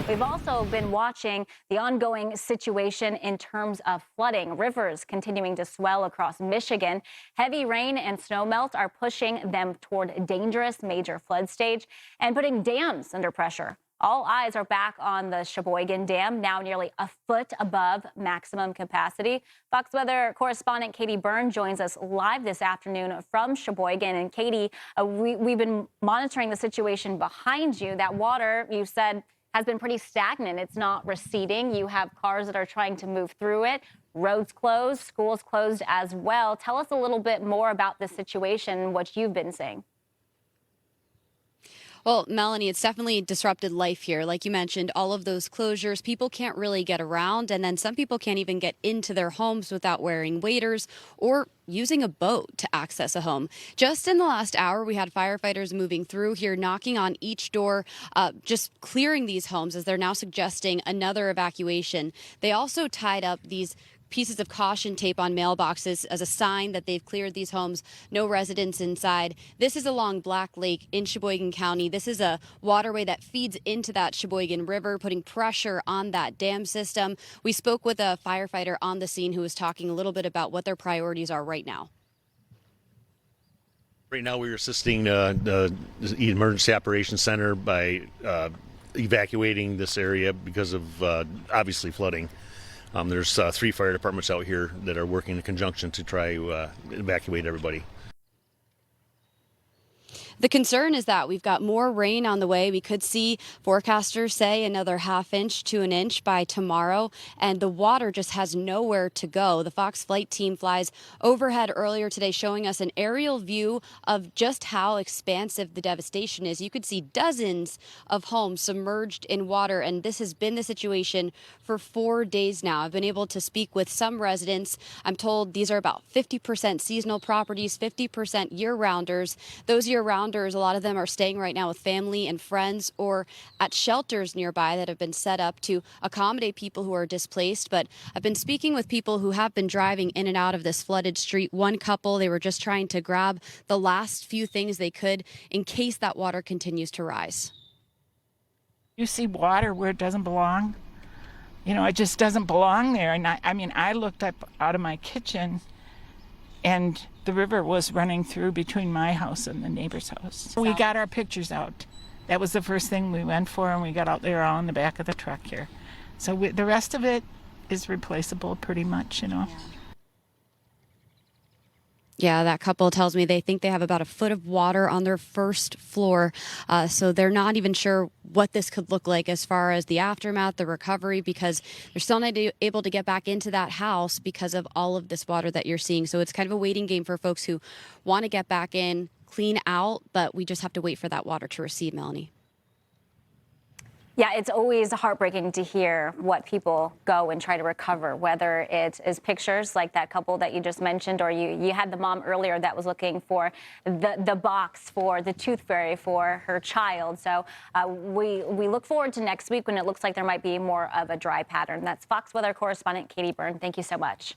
We've also been watching the ongoing situation in terms of flooding. Rivers continuing to swell across Michigan. Heavy rain and snowmelt are pushing them toward dangerous major flood stage and putting dams under pressure. All eyes are back on the Cheboygan Dam, now nearly a foot above maximum capacity. Fox Weather Correspondent Katie Byrne joins us live this afternoon from Cheboygan. And Katie, we've been monitoring the situation behind you. That water, you said, has been pretty stagnant. It's not receding. You have cars that are trying to move through it. Roads closed, schools closed as well. Tell us a little bit more about the situation, what you've been seeing. Well, Melanie, it's definitely disrupted life here. Like you mentioned, all of those closures, people can't really get around. And then some people can't even get into their homes without wearing waders or using a boat to access a home. Just in the last hour, we had firefighters moving through here, knocking on each door, just clearing these homes as they're now suggesting another evacuation. They also tied up these pieces of caution tape on mailboxes as a sign that they've cleared these homes, no residents inside. This is along Black Lake in Cheboygan County. This is a waterway that feeds into that Cheboygan River, putting pressure on that dam system. We spoke with a firefighter on the scene who was talking a little bit about what their priorities are right now. Right now we're assisting the Emergency Operations Center by evacuating this area because of obviously flooding. There's 3 fire departments out here that are working in conjunction to try to evacuate everybody. The concern is that we've got more rain on the way. We could see forecasters say another ½ inch to an inch by tomorrow, and the water just has nowhere to go. The Fox flight team flies overhead earlier today, showing us an aerial view of just how expansive the devastation is. You could see dozens of homes submerged in water, and this has been the situation for 4 days now. I've been able to speak with some residents. I'm told these are about 50% seasonal properties, 50% year-rounders. Those year-rounders, a lot of them are staying right now with family and friends or at shelters nearby that have been set up to accommodate people who are displaced. But I've been speaking with people who have been driving in and out of this flooded street. One couple, they were just trying to grab the last few things they could in case that water continues to rise. You see water where it doesn't belong. You know, it just doesn't belong there. And I looked up out of my kitchen and the river was running through between my house and the neighbor's house. We got our pictures out. That was the first thing we went for, and we got out there all in the back of the truck here. So the rest of it is replaceable pretty much, you know. Yeah, that couple tells me they think they have about a foot of water on their first floor. So they're not even sure what this could look like as far as the aftermath, the recovery, because they're still not able to get back into that house because of all of this water that you're seeing. So it's kind of a waiting game for folks who want to get back in, clean out, but we just have to wait for that water to recede, Melanie. Yeah, it's always heartbreaking to hear what people go and try to recover, whether it is pictures like that couple that you just mentioned, or you had the mom earlier that was looking for the box for the tooth fairy for her child. So we look forward to next week when it looks like there might be more of a dry pattern. That's Fox Weather Correspondent Katie Byrne. Thank you so much.